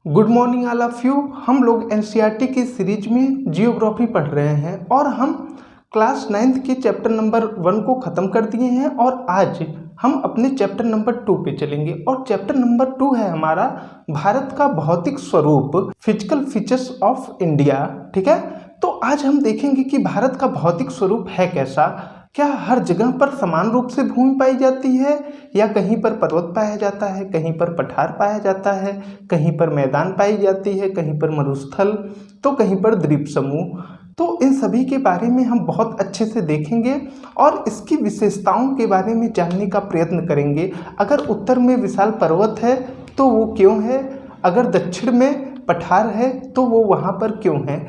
Good morning all of you. हम लोग NCERT की सीरीज में जियोग्राफी पढ़ रहे हैं और हम क्लास 9th के चैप्टर नंबर 1 को ख़त्म कर दिए हैं और आज हम अपने चैप्टर नंबर 2 पे चलेंगे। और चैप्टर नंबर 2 है हमारा भारत का भौतिक स्वरूप, फिजिकल फीचर्स ऑफ इंडिया। ठीक है, तो आज हम देखेंगे कि भारत का भौतिक स्वरूप है कैसा। क्या हर जगह पर समान रूप से भूमि पाई जाती है या कहीं पर पर्वत पाया जाता है, कहीं पर पठार पाया जाता है, कहीं पर मैदान पाई जाती है, कहीं पर मरुस्थल, तो कहीं पर द्वीप समूह। तो इन सभी के बारे में हम बहुत अच्छे से देखेंगे और इसकी विशेषताओं के बारे में जानने का प्रयत्न करेंगे। अगर उत्तर में विशाल पर्वत है तो वो क्यों है, अगर दक्षिण में पठार है तो वो वहाँ पर क्यों है।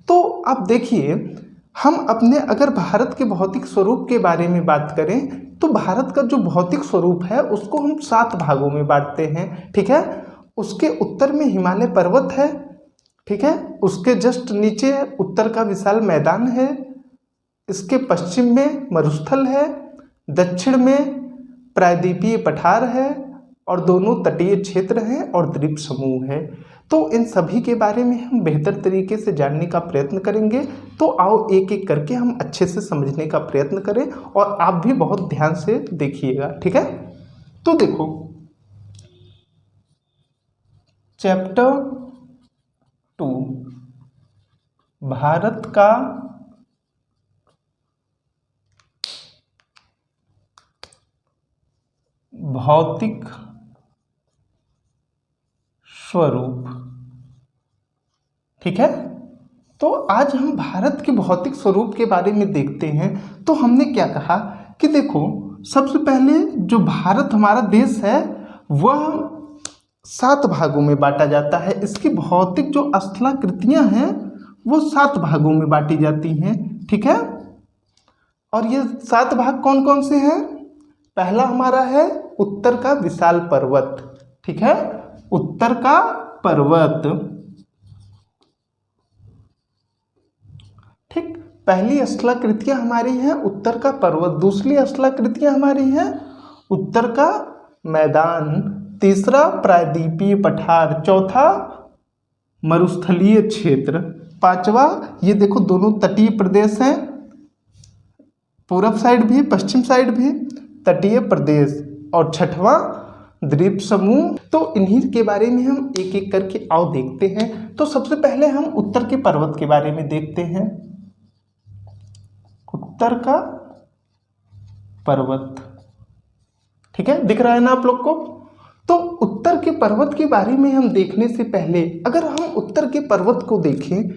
तो आप देखिए, हम अपने अगर भारत के भौतिक स्वरूप के बारे में बात करें तो भारत का जो भौतिक स्वरूप है उसको हम 7 भागों में बांटते हैं। ठीक है, उसके उत्तर में हिमालय पर्वत है, ठीक है, उसके जस्ट नीचे उत्तर का विशाल मैदान है, इसके पश्चिम में मरुस्थल है, दक्षिण में प्रायद्वीपीय पठार है और दोनों तटीय क्षेत्र हैं और द्वीप समूह है। तो इन सभी के बारे में हम बेहतर तरीके से जानने का प्रयत्न करेंगे। तो आओ एक एक करके हम अच्छे से समझने का प्रयत्न करें और आप भी बहुत ध्यान से देखिएगा। ठीक है, तो देखो चैप्टर 2 भारत का भौतिक स्वरूप। ठीक है, तो आज हम भारत के भौतिक स्वरूप के बारे में देखते हैं। तो हमने क्या कहा कि देखो, सबसे पहले जो भारत हमारा देश है वह 7 भागों में बांटा जाता है। इसकी भौतिक जो स्थलाकृतियां हैं वो 7 भागों में बांटी जाती हैं। ठीक है, और ये 7 भाग कौन कौन से हैं। पहला हमारा है उत्तर का विशाल पर्वत। ठीक है, उत्तर का पर्वत। ठीक, पहली स्थलाकृतियां हमारी हैं उत्तर का पर्वत, दूसरी स्थलाकृतियां हमारी हैं उत्तर का मैदान, तीसरा प्रायद्वीपीय पठार, चौथा मरुस्थलीय क्षेत्र, पांचवा ये देखो दोनों तटीय प्रदेश हैं, पूरब साइड भी पश्चिम साइड भी तटीय प्रदेश, और छठवां द्वीप समूह। तो इन्हीं के बारे में हम एक एक करके आओ देखते हैं। तो सबसे पहले हम उत्तर के पर्वत के बारे में देखते हैं। उत्तर का पर्वत, ठीक है, दिख रहा है ना आप लोग को। तो उत्तर के पर्वत के बारे में हम देखने से पहले अगर हम उत्तर के पर्वत को देखें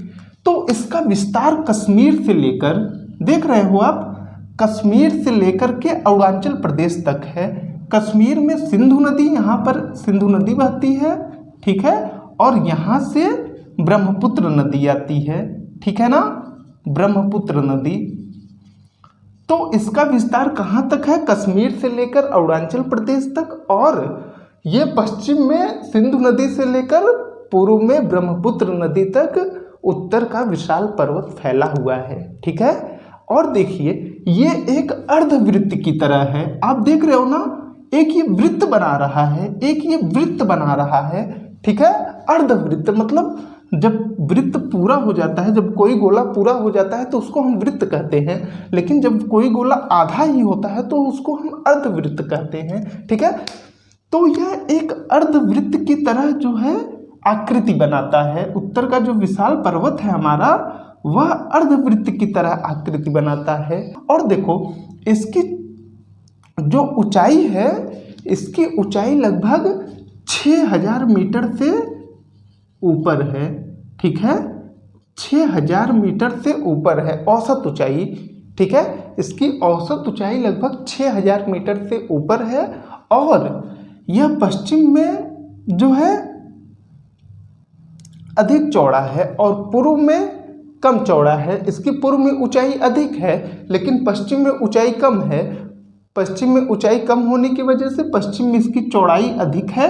तो इसका विस्तार कश्मीर से लेकर, देख रहे हो आप, कश्मीर से लेकर के अरुणाचल प्रदेश तक है। कश्मीर में सिंधु नदी, यहाँ पर सिंधु नदी बहती है, ठीक है, और यहाँ से ब्रह्मपुत्र नदी आती है। ठीक है ना, ब्रह्मपुत्र नदी। तो इसका विस्तार कहाँ तक है, कश्मीर से लेकर अरुणाचल प्रदेश तक, और ये पश्चिम में सिंधु नदी से लेकर पूर्व में ब्रह्मपुत्र नदी तक उत्तर का विशाल पर्वत फैला हुआ है। ठीक है, और देखिए ये एक अर्धवृत्त की तरह है, आप देख रहे हो ना, एक ये वृत्त बना रहा है, एक ये वृत्त बना रहा है। ठीक है, अर्धवृत्त मतलब जब वृत्त पूरा हो जाता है, जब कोई गोला पूरा हो जाता है तो उसको हम वृत्त कहते हैं, लेकिन जब कोई गोला आधा ही होता है तो उसको हम अर्धवृत्त कहते हैं। ठीक है, तो यह एक अर्धवृत्त की तरह जो है आकृति बनाता है। उत्तर का जो विशाल पर्वत है हमारा वह अर्धवृत्त की तरह आकृति बनाता है। और देखो इसकी जो ऊंचाई है, इसकी ऊंचाई लगभग 6000 मीटर से ऊपर है। ठीक है, 6000 मीटर से ऊपर है औसत ऊंचाई। ठीक है, इसकी औसत ऊंचाई लगभग 6000 मीटर से ऊपर है और यह पश्चिम में जो है अधिक चौड़ा है और पूर्व में कम चौड़ा है। इसकी पूर्व में ऊंचाई अधिक है लेकिन पश्चिम में ऊंचाई कम है। पश्चिम में ऊंचाई कम होने की वजह से पश्चिम में इसकी चौड़ाई अधिक है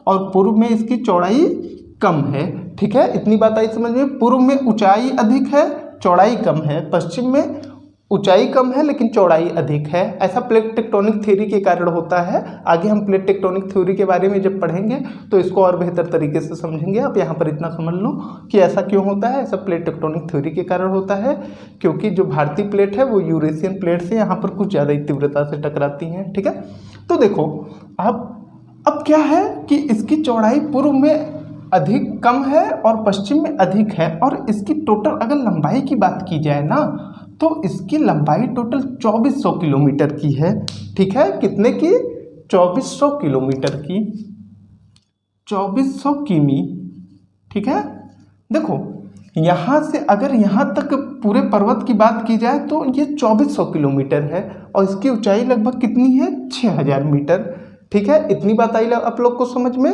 और पूर्व में इसकी चौड़ाई कम है। ठीक है, इतनी बात आई समझ में। पूर्व में ऊंचाई अधिक है, चौड़ाई कम है, पश्चिम में ऊंचाई कम है लेकिन चौड़ाई अधिक है। ऐसा प्लेट टेक्टोनिक थ्योरी के कारण होता है। आगे हम प्लेट टेक्टोनिक थ्योरी के बारे में जब पढ़ेंगे तो इसको और बेहतर तरीके से समझेंगे। आप यहाँ पर इतना समझ लो कि ऐसा क्यों होता है। ऐसा प्लेट टेक्टोनिक थ्योरी के कारण होता है क्योंकि जो भारतीय प्लेट है वो यूरेशियन प्लेट से यहाँ पर कुछ ज़्यादा ही तीव्रता से टकराती हैं। ठीक है, तो देखो अब क्या है कि इसकी चौड़ाई पूर्व में अधिक कम है और पश्चिम में अधिक है, और इसकी टोटल अगर लंबाई की बात की जाए ना तो इसकी लंबाई टोटल 2400 किलोमीटर की है। ठीक है, कितने की? 2400 किलोमीटर की, 2400 किमी। ठीक है, देखो यहाँ से अगर यहाँ तक पूरे पर्वत की बात की जाए तो ये 2400 किलोमीटर है और इसकी ऊंचाई लगभग कितनी है? 6000 मीटर। ठीक है, इतनी बात आई आप लोग को समझ में?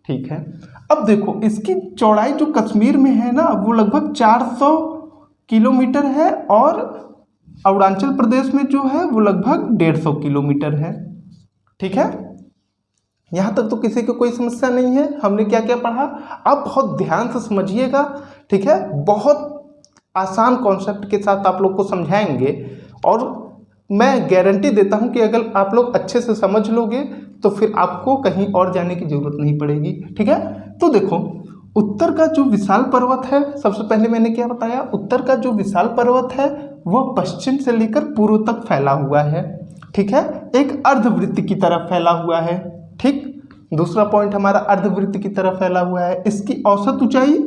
ठीक है, अब देखो इसकी चौड़ाई जो कश्मीर में है ना वो लगभग 400 किलोमीटर है और अरुणाचल प्रदेश में जो है वो लगभग 150 किलोमीटर है। ठीक है, यहाँ तक तो किसी को कोई समस्या नहीं है। हमने क्या क्या पढ़ा आप बहुत ध्यान से समझिएगा। ठीक है, बहुत आसान कॉन्सेप्ट के साथ आप लोग को समझाएंगे और मैं गारंटी देता हूँ कि अगर आप लोग अच्छे से समझ लोगे तो फिर आपको कहीं और जाने की जरूरत नहीं पड़ेगी। ठीक है, तो देखो उत्तर का जो विशाल पर्वत है, सबसे पहले मैंने क्या बताया, उत्तर का जो विशाल पर्वत है वह पश्चिम से लेकर पूर्व तक फैला हुआ है। ठीक है, एक अर्धवृत्त की तरफ फैला हुआ है। ठीक, दूसरा पॉइंट हमारा अर्धवृत्त की तरफ फैला हुआ है। इसकी औसत ऊंचाई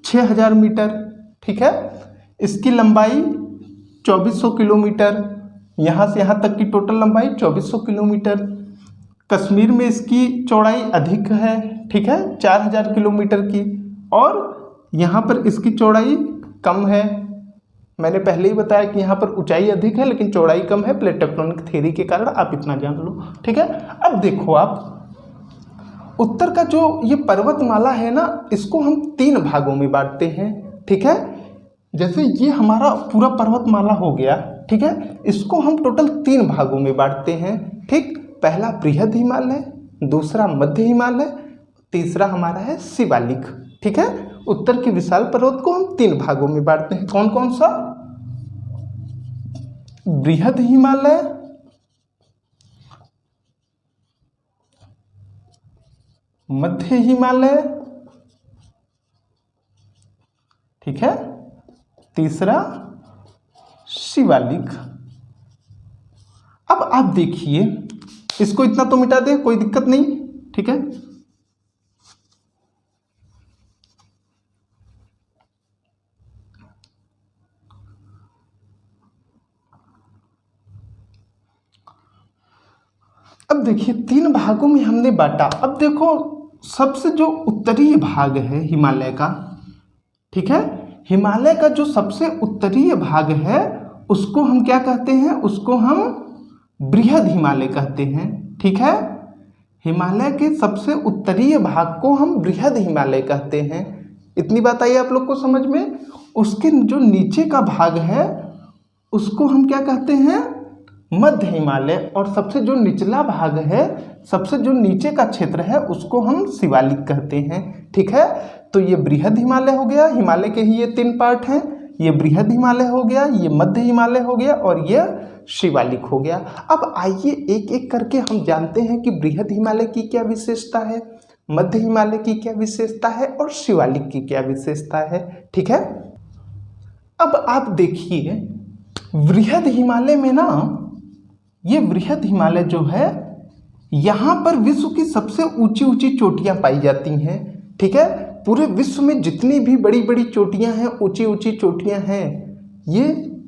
6000 मीटर। ठीक है, इसकी लंबाई 2400 किलोमीटर, यहाँ से यहाँ तक की टोटल लंबाई 2400 किलोमीटर। कश्मीर में इसकी चौड़ाई अधिक है। ठीक है, 4000 किलोमीटर की, और यहाँ पर इसकी चौड़ाई कम है। मैंने पहले ही बताया कि यहाँ पर ऊंचाई अधिक है लेकिन चौड़ाई कम है, प्लेट टेक्टोनिक थ्योरी के कारण। आप इतना जान लो। ठीक है, अब देखो आप उत्तर का जो ये पर्वतमाला है ना इसको हम 3 भागों में बांटते हैं। ठीक है, जैसे ये हमारा पूरा पर्वतमाला हो गया। ठीक है, इसको हम टोटल 3 भागों में बांटते हैं। ठीक, पहला बृहद हिमालय, दूसरा मध्य हिमालय, तीसरा हमारा है शिवालिक। ठीक है, उत्तर के विशाल पर्वत को हम 3 भागों में बांटते हैं। कौन कौन सा? बृहद हिमालय, मध्य हिमालय, ठीक है, तीसरा शिवालिक। अब आप देखिए, इसको इतना तो मिटा दे, कोई दिक्कत नहीं। ठीक है, अब देखिए 3 भागों में हमने बांटा। अब देखो सबसे जो उत्तरीय भाग है हिमालय का, ठीक है, हिमालय का जो सबसे उत्तरीय भाग है उसको हम क्या कहते हैं? उसको हम बृहद हिमालय कहते हैं। ठीक है, हिमालय के सबसे उत्तरीय भाग को हम बृहद हिमालय कहते हैं। इतनी बात आई आप लोग को समझ में? उसके जो नीचे का भाग है उसको हम क्या कहते हैं? मध्य हिमालय। और सबसे जो निचला भाग है, सबसे जो नीचे का क्षेत्र है उसको हम शिवालिक कहते हैं। ठीक है, तो ये बृहद हिमालय हो गया। हिमालय के ही ये 3 पार्ट हैं। ये बृहद हिमालय हो गया, ये मध्य हिमालय हो गया और ये शिवालिक हो गया। अब आइए एक एक करके हम जानते हैं कि बृहद हिमालय की क्या विशेषता है, मध्य हिमालय की क्या विशेषता है और शिवालिक की क्या विशेषता है। ठीक है, अब आप देखिए बृहद हिमालय में ना, ये बृहद हिमालय जो है यहाँ पर विश्व की सबसे ऊंची ऊंची चोटियाँ पाई जाती हैं। ठीक है, पूरे विश्व में जितनी भी बड़ी बड़ी चोटियाँ हैं, ऊंची ऊंची चोटियाँ हैं, ये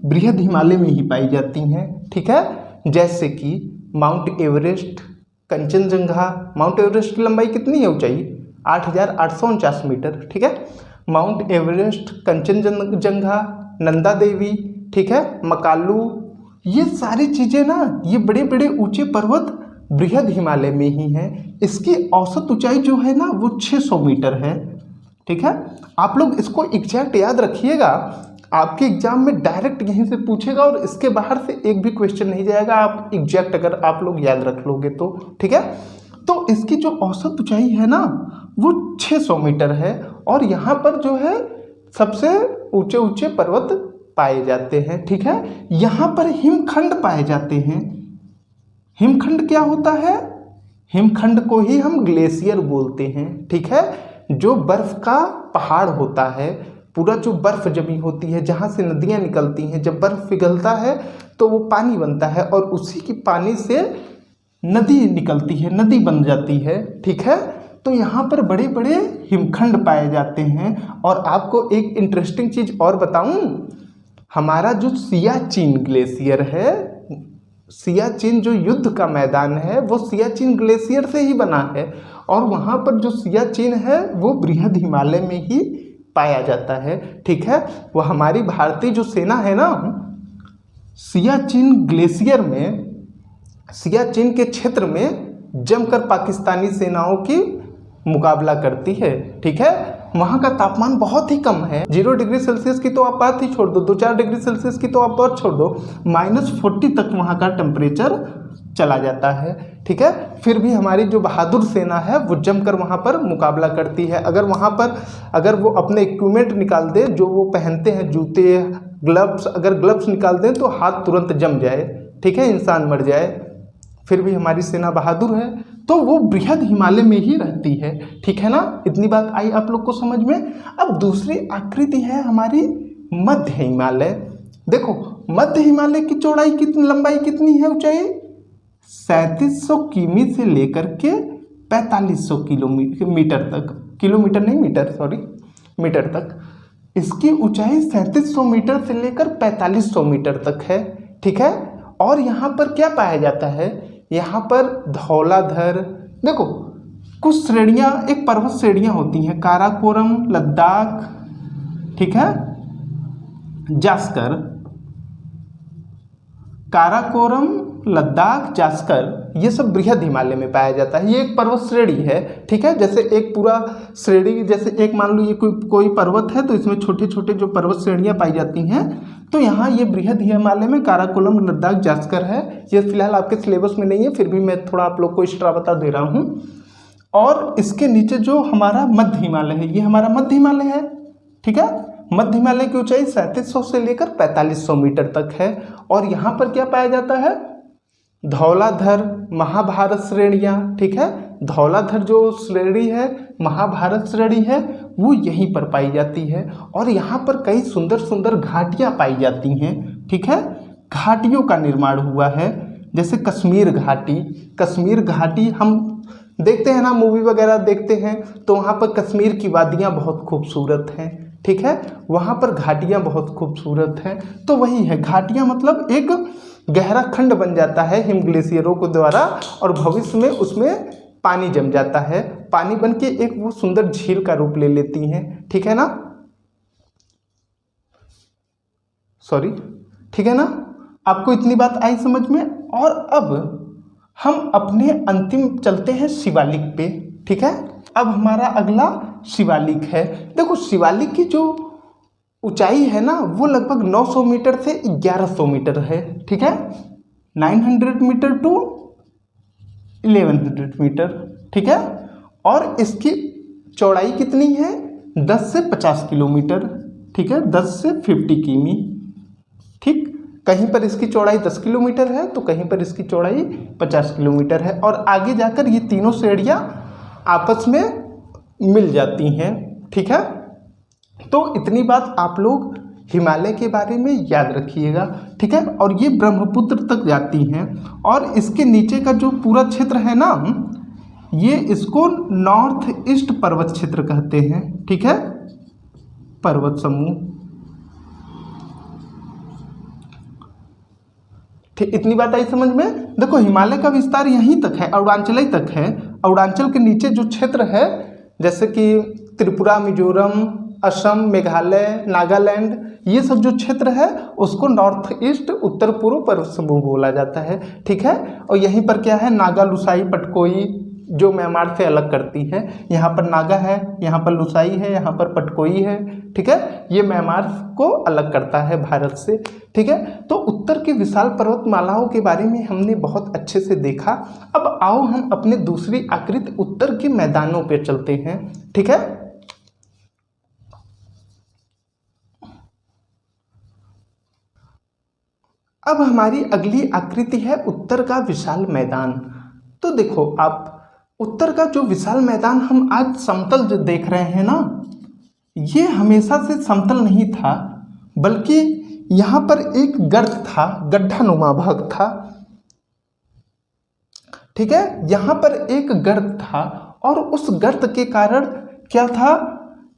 बृहद हिमालय में ही पाई जाती हैं। ठीक है, जैसे कि mount Everest, Kanchenjunga. Mount Everest की लंबाई कितनी है? ऊंचाई 8849 मीटर। ठीक है, माउंट एवरेस्ट, कंचनजंगा, नंदा देवी, ठीक है, मकालू, ये सारी चीज़ें ना, ये बड़े बड़े ऊंचे पर्वत बृहद हिमालय में ही हैं। इसकी औसत ऊंचाई जो है ना वो 600 मीटर है। ठीक है, आप लोग इसको एग्जैक्ट याद रखिएगा, आपके एग्जाम में डायरेक्ट यहीं से पूछेगा और इसके बाहर से एक भी क्वेश्चन नहीं जाएगा। आप एग्जैक्ट अगर आप लोग याद रख लोगे तो। ठीक है, तो इसकी जो औसत ऊंचाई है ना वो 600 मीटर है और यहाँ पर जो है सबसे ऊंचे ऊंचे पर्वत पाए जाते हैं। ठीक है, यहाँ पर हिमखंड पाए जाते हैं। हिमखंड क्या होता है? हिमखंड को ही हम ग्लेशियर बोलते हैं। ठीक है, जो बर्फ का पहाड़ होता है, पूरा जो बर्फ जमी होती है, जहाँ से नदियाँ निकलती हैं, जब बर्फ पिघलता है तो वो पानी बनता है और उसी की पानी से नदी निकलती है, नदी बन जाती है। ठीक है, तो यहाँ पर बड़े बड़े हिमखंड पाए जाते हैं। और आपको एक इंटरेस्टिंग चीज़ और बताऊं, हमारा जो सियाचिन ग्लेशियर है, सियाचिन जो युद्ध का मैदान है, वो सियाचिन ग्लेशियर से ही बना है। और वहाँ पर जो सियाचिन है वो बृहद हिमालय में ही पाया जाता है। ठीक है, वो हमारी भारतीय जो सेना है ना, सियाचिन ग्लेशियर में, सियाचिन के क्षेत्र में जमकर पाकिस्तानी सेनाओं की मुकाबला करती है। ठीक है, वहाँ का तापमान बहुत ही कम है, 0 डिग्री सेल्सियस की तो आप बात ही छोड़ दो, 2-4 डिग्री सेल्सियस की तो आप बात छोड़ दो, -40 तक वहाँ का टेम्परेचर चला जाता है। ठीक है, फिर भी हमारी जो बहादुर सेना है वो जमकर वहाँ पर मुकाबला करती है। अगर वहाँ पर अगर वो अपने इक्विपमेंट निकाल दे, जो वो पहनते हैं, जूते, ग्लव्स, अगर ग्लव्स निकाल दें तो हाथ तुरंत जम जाए। ठीक है, इंसान मर जाए, फिर भी हमारी सेना बहादुर है। तो वो बृहद हिमालय में ही रहती है। ठीक है ना, इतनी बात आई आप लोग को समझ में। अब दूसरी आकृति है हमारी मध्य हिमालय। देखो, मध्य हिमालय की चौड़ाई कितनी, लंबाई कितनी है, ऊंचाई 3700 किमी से लेकर के 4500 किलोमीटर तक, किलोमीटर नहीं मीटर, सॉरी, मीटर तक। इसकी ऊंचाई 3700 मीटर से लेकर 4500 मीटर तक है। ठीक है, और यहाँ पर क्या पाया जाता है, यहाँ पर धौलाधर, देखो कुछ श्रेणियाँ, एक पर्वत श्रेणियाँ होती हैं, काराकोरम, लद्दाख, ठीक है, जास्कर, काराकोरम, लद्दाख, जास्कर, ये सब बृहद हिमालय में पाया जाता है। ये एक पर्वत श्रेणी है। ठीक है, जैसे एक पूरा श्रेणी, जैसे एक मान लो ये कोई पर्वत है, तो इसमें छोटे छोटे जो पर्वत श्रेणियाँ पाई जाती हैं, तो यहाँ ये बृहद हिमालय में काराकोरम, लद्दाख, जास्कर है। ये फिलहाल आपके सिलेबस में नहीं है, फिर भी मैं थोड़ा आप लोग को एक्स्ट्रा बता दे रहा हूँ। और इसके नीचे जो हमारा मध्य हिमालय है, ये हमारा मध्य हिमालय है। ठीक है, मध्य हिमालय की ऊंचाई 3700 से लेकर 4500 मीटर तक है। और यहाँ पर क्या पाया जाता है, धौलाधर, महाभारत श्रेणियाँ। ठीक है, धौलाधर जो श्रेणी है, महाभारत श्रेणी है, वो यहीं पर पाई जाती है। और यहाँ पर कई सुंदर सुंदर घाटियाँ पाई जाती हैं। ठीक है, घाटियों का निर्माण हुआ है, जैसे कश्मीर घाटी। कश्मीर घाटी हम देखते हैं ना, मूवी वगैरह देखते हैं, तो वहाँ पर कश्मीर की वादियाँ बहुत खूबसूरत हैं। ठीक है, वहाँ पर घाटियाँ बहुत खूबसूरत हैं। तो वही है, घाटियाँ मतलब एक गहरा खंड बन जाता है हिम ग्लेशियरों के द्वारा, और भविष्य में उसमें पानी जम जाता है, पानी बन के एक वो सुंदर झील का रूप ले लेती हैं। ठीक है ना, सॉरी, ठीक है ना, आपको इतनी बात आई समझ में। और अब हम अपने अंतिम चलते हैं शिवालिक पे। ठीक है, अब हमारा अगला शिवालिक है। देखो, शिवालिक की जो ऊंचाई है ना, वो लगभग 900 मीटर से 1100 मीटर है। ठीक है, 900 मीटर टू 1100 मीटर। ठीक है, और इसकी चौड़ाई कितनी है, 10 से 50 किलोमीटर। ठीक है, 10 से 50 किमी। ठीक, कहीं पर इसकी चौड़ाई 10 किलोमीटर है, तो कहीं पर इसकी चौड़ाई 50 किलोमीटर है। और आगे जाकर ये तीनों श्रेणियाँ आपस में मिल जाती हैं। ठीक है, तो इतनी बात आप लोग हिमालय के बारे में याद रखिएगा। ठीक है, और ये ब्रह्मपुत्र तक जाती हैं। और इसके नीचे का जो पूरा क्षेत्र है ना, ये इसको नॉर्थ ईस्ट पर्वत क्षेत्र कहते हैं। ठीक है, पर्वत समूह। ठीक, इतनी बात आई समझ में। देखो, हिमालय का विस्तार यहीं तक है, अरुणाचल तक है। अरुणाचल के नीचे जो क्षेत्र है, जैसे कि त्रिपुरा, मिजोरम, असम, मेघालय, नागालैंड, ये सब जो क्षेत्र है उसको नॉर्थ ईस्ट, उत्तर पूर्व पर्वत समूह बोला जाता है। ठीक है, और यहीं पर क्या है, नागा, लुसाई, पटकोई, जो म्यांमार से अलग करती है। यहाँ पर नागा है, यहाँ पर लुसाई है, यहाँ पर पटकोई है। ठीक है, ये म्यांमार को अलग करता है भारत से। ठीक है, तो उत्तर की विशाल पर्वतमालाओं के बारे में हमने बहुत अच्छे से देखा। अब आओ हम अपने दूसरी आकृति उत्तर के मैदानों पर चलते हैं। ठीक है, अब हमारी अगली आकृति है उत्तर का विशाल मैदान। तो देखो आप, उत्तर का जो विशाल मैदान हम आज समतल जो देख रहे हैं ना, ये हमेशा से समतल नहीं था, बल्कि यहाँ पर एक गर्त था, गड्ढानुमा भाग था। ठीक है, यहाँ पर एक गर्त था और उस गर्त के कारण क्या था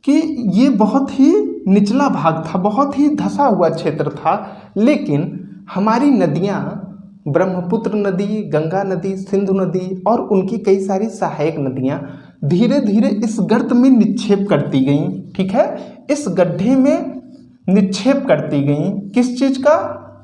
कि ये बहुत ही निचला भाग था, बहुत ही धंसा हुआ क्षेत्र था। लेकिन हमारी नदियाँ, ब्रह्मपुत्र नदी, गंगा नदी, सिंधु नदी और उनकी कई सारी सहायक नदियाँ धीरे धीरे इस गर्त में निक्षेप करती गईं। ठीक है, इस गड्ढे में निक्षेप करती गईं। किस चीज़ का?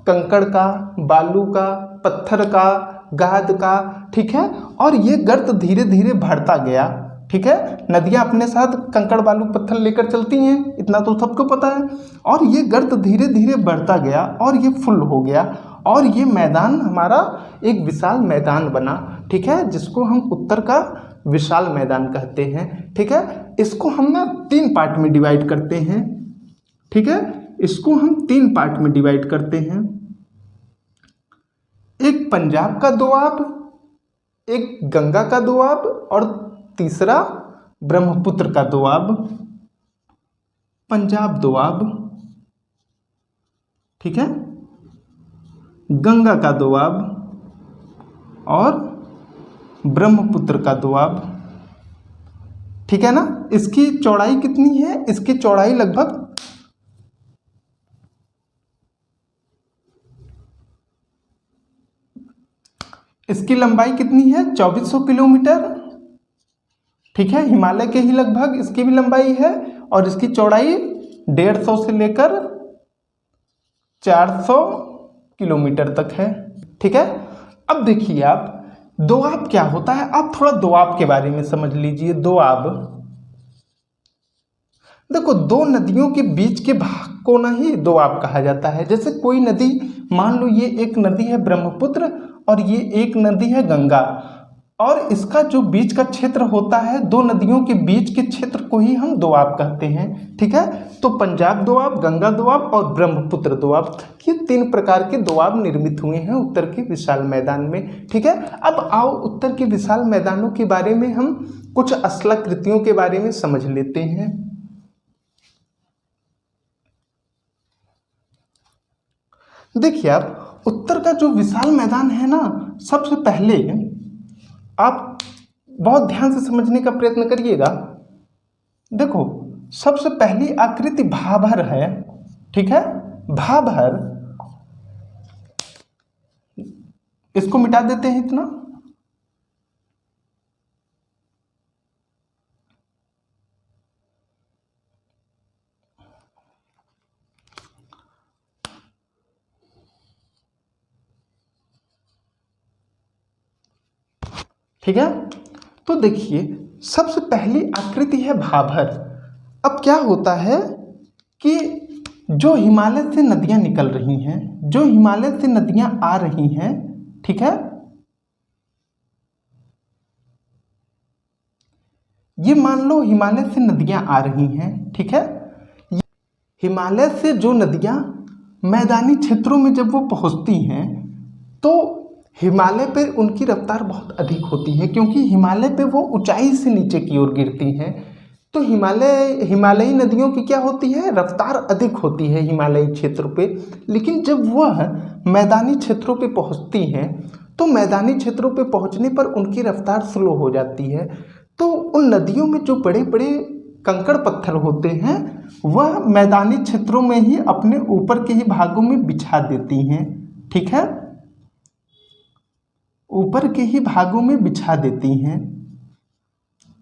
कंकड़ का, बालू का, पत्थर का, गाद का। ठीक है, और ये गर्त धीरे धीरे बढ़ता गया। ठीक है, नदियाँ अपने साथ कंकड़ बालू पत्थर लेकर चलती हैं, इतना तो सबको पता है। और ये गर्त धीरे धीरे बढ़ता गया और ये फुल हो गया और ये मैदान हमारा एक विशाल मैदान बना। ठीक है, जिसको हम उत्तर का विशाल मैदान कहते हैं। ठीक है, इसको हम ना 3 पार्ट में डिवाइड करते हैं। ठीक है, इसको हम 3 पार्ट में डिवाइड करते हैं। एक पंजाब का दोआब, एक गंगा का दोआब और तीसरा ब्रह्मपुत्र का दोआब। पंजाब दोआब, ठीक है, गंगा का दोआब और ब्रह्मपुत्र का दोआब। ठीक है ना, इसकी चौड़ाई कितनी है? इसकी चौड़ाई लगभग इसकी लंबाई कितनी है? 2400 किलोमीटर। ठीक है, हिमालय के ही लगभग इसकी भी लंबाई है और इसकी चौड़ाई 150 से लेकर 400 किलोमीटर तक है। ठीक है, अब देखिए आप, दोआब क्या होता है? आप थोड़ा दोआब के बारे में समझ लीजिए। दोआब, देखो, 2 नदियों के बीच के भाग को ना ही दोआब कहा जाता है। जैसे कोई नदी, मान लो ये एक नदी है ब्रह्मपुत्र और ये एक नदी है गंगा, और इसका जो बीच का क्षेत्र होता है, 2 नदियों के बीच के क्षेत्र को ही हम दोआब कहते हैं। ठीक है, तो पंजाब दोआब, गंगा दोआब और ब्रह्मपुत्र दोआब, ये 3 प्रकार के दोआब निर्मित हुए हैं उत्तर के विशाल मैदान में। ठीक है, अब आओ उत्तर के विशाल मैदानों के बारे में हम कुछ स्थलाकृतियों के बारे में समझ लेते हैं। देखिए आप, उत्तर का जो विशाल मैदान है ना, सबसे पहले आप बहुत ध्यान से समझने का प्रयत्न करिएगा। देखो, सबसे पहली आकृति भाभर है। ठीक है, भाभर, इसको मिटा देते हैं इतना। ठीक है, तो देखिए सबसे पहली आकृति है भाभर। अब क्या होता है कि जो हिमालय से नदियां निकल रही हैं, जो हिमालय से नदियां आ रही हैं, ठीक है, ये मान लो हिमालय से नदियां आ रही हैं। ठीक है, हिमालय से जो नदियां मैदानी क्षेत्रों में जब वो पहुंचती हैं तो हिमालय पर उनकी रफ्तार बहुत अधिक होती है, क्योंकि हिमालय पे वो ऊंचाई से नीचे की ओर गिरती हैं। तो हिमालयी नदियों की क्या होती है? रफ्तार अधिक होती है हिमालयी क्षेत्र पे। लेकिन जब वह मैदानी क्षेत्रों पे पहुंचती हैं तो मैदानी क्षेत्रों पे पहुंचने पर उनकी रफ्तार स्लो हो जाती है। तो उन नदियों में जो बड़े बड़े कंकड़ पत्थर होते हैं वह मैदानी क्षेत्रों में ही अपने ऊपर के ही भागों में बिछा देती हैं। ठीक है, ऊपर के ही भागों में बिछा देती हैं।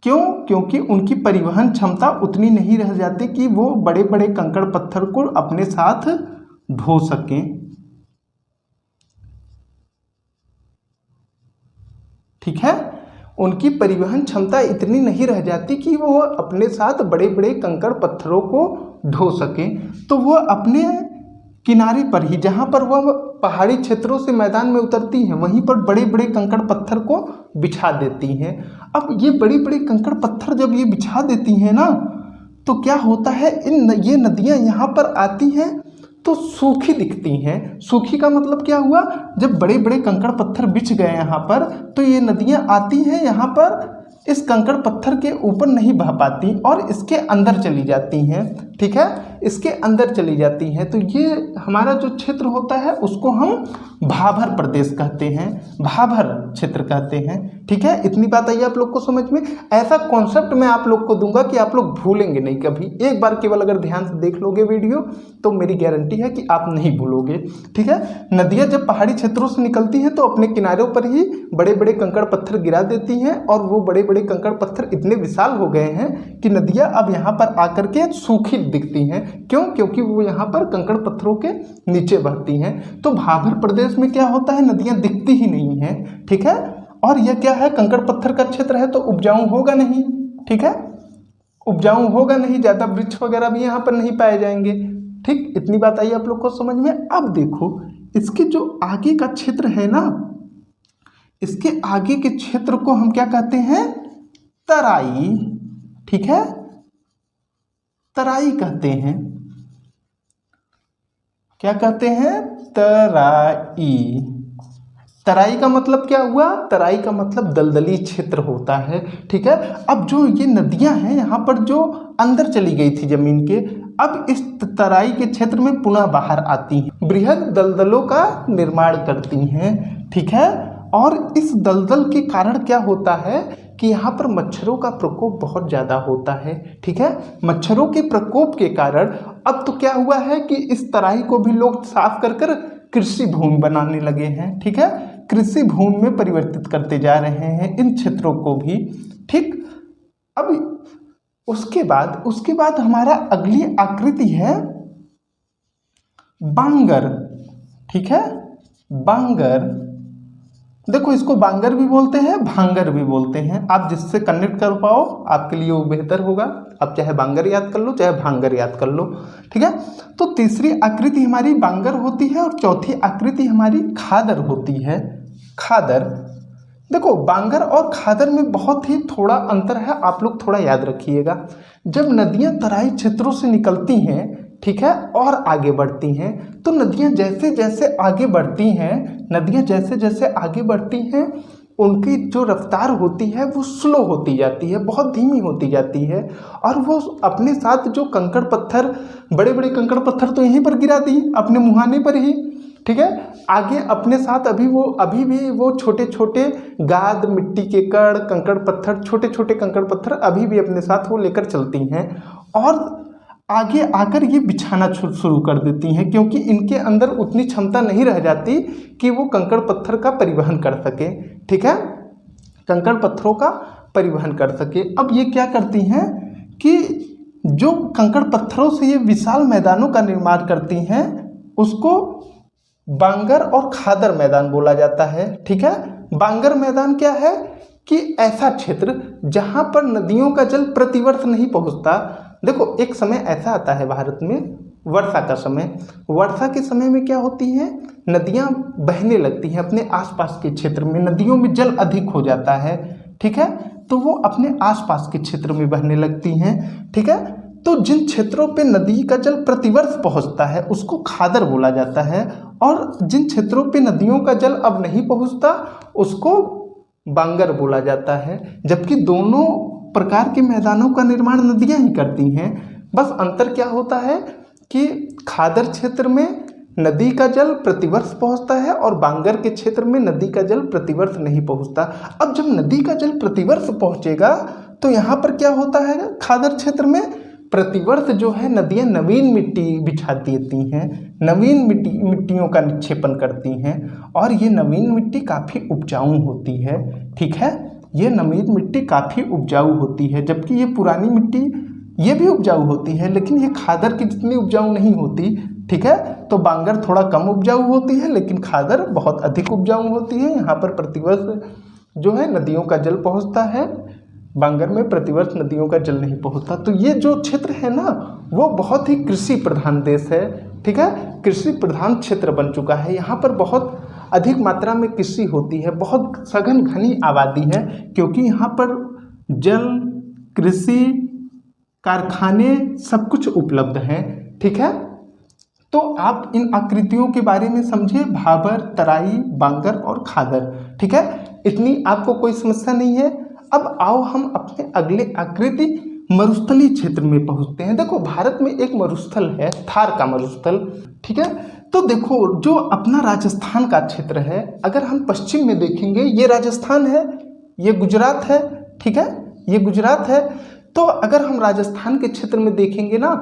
क्यों? क्योंकि उनकी परिवहन क्षमता उतनी नहीं रह जाती कि वो बड़े बड़े कंकड़ पत्थर को अपने साथ ढो सकें। ठीक है, उनकी परिवहन क्षमता इतनी नहीं रह जाती कि वो अपने साथ बड़े बड़े कंकड़ पत्थरों को ढो सकें। तो वो अपने किनारे पर ही, जहाँ पर वह पहाड़ी क्षेत्रों से मैदान में उतरती हैं, वहीं पर बड़े बड़े कंकड़ पत्थर को बिछा देती हैं। अब ये बड़े बड़े कंकड़ पत्थर जब ये बिछा देती हैं ना, तो क्या होता है, ये नदियाँ यहाँ पर आती हैं तो सूखी दिखती हैं। सूखी का मतलब क्या हुआ, जब बड़े बड़े कंकड़ पत्थर बिछ गए यहाँ पर तो ये नदियाँ आती हैं यहाँ पर, इस कंकड़ पत्थर के ऊपर नहीं बह पाती और इसके अंदर चली जाती हैं। ठीक है, इसके अंदर चली जाती हैं। तो ये हमारा जो क्षेत्र होता है उसको हम भाभर प्रदेश कहते हैं, भाभर क्षेत्र कहते हैं। ठीक है, इतनी बात आई आप लोग को समझ में। ऐसा कॉन्सेप्ट मैं आप लोग को दूंगा कि आप लोग भूलेंगे नहीं कभी। एक बार केवल अगर ध्यान से देख लोगे वीडियो तो मेरी गारंटी है कि आप नहीं भूलोगे। ठीक है, नदियाँ जब पहाड़ी क्षेत्रों से निकलती हैं तो अपने किनारों पर ही बड़े बड़े कंकड़ पत्थर गिरा देती हैं और वो बड़े बड़े कंकड़ पत्थर इतने विशाल हो गए हैं कि नदियाँ अब यहाँ पर आकर के सूखी दिखती हैं। क्यों? क्योंकि वो यहाँ पर कंकड़ पत्थरों के नीचे बहती हैं। तो भाभर प्रदेश में क्या होता है, नदियाँ दिखती ही नहीं हैं। ठीक है, और यह क्या है, कंकड़ पत्थर का क्षेत्र है तो उपजाऊ होगा नहीं। ठीक है, उपजाऊ होगा नहीं, ज़्यादा वृक्ष वगैरह भी यहाँ पर नहीं पाए जाएंगे। ठीक, इतनी बात आई आप लोग को समझ में। अब देखो इसके जो आगे का क्षेत्र है ना, इसके आगे के क्षेत्र को हम क्या कहते हैं, तराई। ठीक है, तराई कहते हैं। क्या कहते हैं, तराई। तराई का मतलब क्या हुआ, तराई का मतलब दलदली क्षेत्र होता है। ठीक है, अब जो ये नदियां हैं यहाँ पर जो अंदर चली गई थी जमीन के, अब इस तराई के क्षेत्र में पुनः बाहर आती हैं, बृहद दलदलों का निर्माण करती हैं। ठीक है, और इस दलदल के कारण क्या होता है कि यहाँ पर मच्छरों का प्रकोप बहुत ज़्यादा होता है। ठीक है, मच्छरों के प्रकोप के कारण अब तो क्या हुआ है कि इस तराई को भी लोग साफ कर कर कृषि भूमि बनाने लगे हैं। ठीक है, कृषि भूमि में परिवर्तित करते जा रहे हैं इन क्षेत्रों को भी। ठीक, अब उसके बाद हमारा अगली आकृति है बांगर। ठीक है, बांगर, देखो इसको बांगर भी बोलते हैं, भांगर भी बोलते हैं। आप जिससे कनेक्ट कर पाओ आपके लिए वो बेहतर होगा। आप चाहे बांगर याद कर लो चाहे भांगर याद कर लो। ठीक है, तो तीसरी आकृति हमारी बांगर होती है और चौथी आकृति हमारी खादर होती है। खादर, देखो बांगर और खादर में बहुत ही थोड़ा अंतर है, आप लोग थोड़ा याद रखिएगा। जब नदियां तराई क्षेत्रों से निकलती हैं, ठीक है, और आगे बढ़ती हैं, तो नदियां जैसे जैसे आगे बढ़ती हैं, नदियां जैसे जैसे आगे बढ़ती हैं उनकी जो रफ्तार होती है वो स्लो होती जाती है, बहुत धीमी होती जाती है। और वो अपने साथ जो कंकड़ पत्थर, बड़े बड़े कंकड़ पत्थर तो यहीं पर गिरा दिए अपने मुहाने पर ही। ठीक है, आगे अपने साथ अभी भी वो छोटे छोटे गाद, मिट्टी के कण, कंकड़ पत्थर, छोटे छोटे कंकड़ पत्थर अभी भी अपने साथ वो लेकर चलती हैं और आगे आकर ये बिछाना शुरू कर देती हैं, क्योंकि इनके अंदर उतनी क्षमता नहीं रह जाती कि वो कंकड़ पत्थर का परिवहन कर सके। ठीक है, कंकड़ पत्थरों का परिवहन कर सके। अब ये क्या करती हैं कि जो कंकड़ पत्थरों से ये विशाल मैदानों का निर्माण करती हैं उसको बांगर और खादर मैदान बोला जाता है। ठीक है, बांगर मैदान क्या है कि ऐसा क्षेत्र जहाँ पर नदियों का जल प्रतिवर्ष नहीं पहुँचता। देखो एक समय ऐसा आता है भारत में, वर्षा का समय। वर्षा के समय में क्या होती है, नदियाँ बहने लगती हैं अपने आसपास के क्षेत्र में, नदियों में जल अधिक हो जाता है। ठीक है, तो वो अपने आसपास के क्षेत्र में बहने लगती हैं। ठीक है, तो जिन क्षेत्रों पे नदी का जल प्रतिवर्ष पहुंचता है उसको खादर बोला जाता है, और जिन क्षेत्रों पे नदियों का जल अब नहीं पहुंचता उसको बांगर बोला जाता है। जबकि दोनों प्रकार के मैदानों का निर्माण नदियां ही करती हैं। बस अंतर क्या होता है कि खादर क्षेत्र में नदी का जल प्रतिवर्ष पहुंचता है और बांगर के क्षेत्र में नदी का जल प्रतिवर्ष नहीं पहुंचता। अब जब नदी का जल प्रतिवर्ष पहुंचेगा तो यहाँ पर क्या होता है, खादर क्षेत्र में प्रतिवर्ष जो है नदियाँ नवीन मिट्टी बिछा देती हैं, नवीन मिट्टियों का निक्षेपण करती हैं, और ये नवीन मिट्टी काफ़ी उपजाऊ होती है। ठीक है, ये नवीन मिट्टी काफ़ी उपजाऊ होती है, जबकि ये पुरानी मिट्टी ये भी उपजाऊ होती है लेकिन ये खादर की जितनी उपजाऊ नहीं होती। ठीक है, तो बांगर थोड़ा कम उपजाऊ होती है लेकिन खादर बहुत अधिक उपजाऊ होती है। यहाँ पर प्रतिवर्ष जो है नदियों का जल पहुँचता है, बांगर में प्रतिवर्ष नदियों का जल नहीं पहुँचता। तो ये जो क्षेत्र है ना वो बहुत ही कृषि प्रधान देश है। ठीक है, कृषि प्रधान क्षेत्र बन चुका है। यहाँ पर बहुत अधिक मात्रा में कृषि होती है, बहुत सघन घनी आबादी है, क्योंकि यहाँ पर जल, कृषि, कारखाने सब कुछ उपलब्ध हैं। ठीक है, तो आप इन आकृतियों के बारे में समझे, भाबर, तराई, बांगर और खादर। ठीक है, इतनी आपको कोई समस्या नहीं है। अब आओ हम अपने अगले आकृति मरुस्थलीय क्षेत्र में पहुंचते हैं। देखो भारत में एक मरुस्थल है, थार का मरुस्थल। ठीक है, तो देखो जो अपना राजस्थान का क्षेत्र है, अगर हम पश्चिम में देखेंगे, ये राजस्थान है, ये गुजरात है। ठीक है, ये गुजरात है। तो अगर हम राजस्थान के क्षेत्र में देखेंगे ना,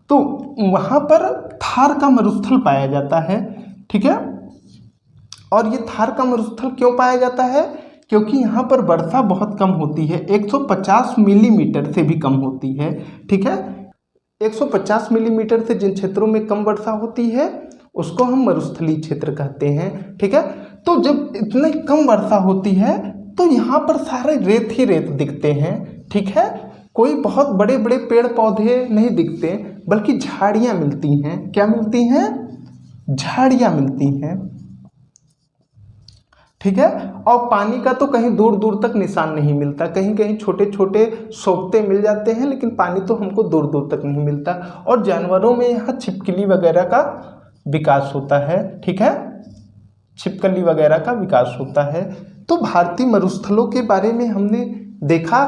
तो वहाँ पर थार का मरुस्थल पाया जाता है। ठीक है, और ये थार का मरुस्थल क्यों पाया जाता है? क्योंकि यहाँ पर वर्षा बहुत कम होती है, 150 मिलीमीटर से भी कम होती है। ठीक है, 150 मिलीमीटर से जिन क्षेत्रों में कम वर्षा होती है उसको हम मरुस्थलीय क्षेत्र कहते हैं। ठीक है, तो जब इतनी कम वर्षा होती है तो यहाँ पर सारे रेत ही रेत दिखते हैं। ठीक है, कोई बहुत बड़े बड़े पेड़ पौधे नहीं दिखते, बल्कि झाड़ियाँ मिलती हैं। क्या मिलती हैं? झाड़ियाँ मिलती हैं। ठीक है, और पानी का तो कहीं दूर दूर तक निशान नहीं मिलता, कहीं कहीं छोटे छोटे सोखते मिल जाते हैं, लेकिन पानी तो हमको दूर दूर तक नहीं मिलता। और जानवरों में यहाँ छिपकली वगैरह का विकास होता है। ठीक है, छिपकली वगैरह का विकास होता है। तो भारतीय मरुस्थलों के बारे में हमने देखा।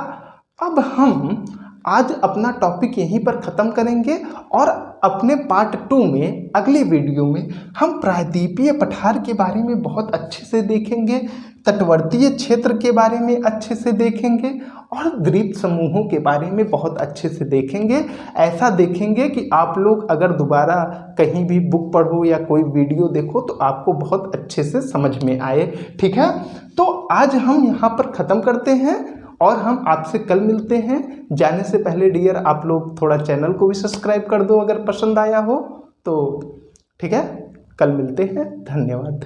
अब हम आज अपना टॉपिक यहीं पर ख़त्म करेंगे और अपने पार्ट 2 में, अगले वीडियो में हम प्रायद्वीपीय पठार के बारे में बहुत अच्छे से देखेंगे, तटवर्तीय क्षेत्र के बारे में अच्छे से देखेंगे और द्वीप समूहों के बारे में बहुत अच्छे से देखेंगे। ऐसा देखेंगे कि आप लोग अगर दोबारा कहीं भी बुक पढ़ो या कोई वीडियो देखो तो आपको बहुत अच्छे से समझ में आए। ठीक है, तो आज हम यहाँ पर ख़त्म करते हैं और हम आपसे कल मिलते हैं। जाने से पहले डियर आप लोग थोड़ा चैनल को भी सब्सक्राइब कर दो अगर पसंद आया हो तो। ठीक है, कल मिलते हैं। धन्यवाद।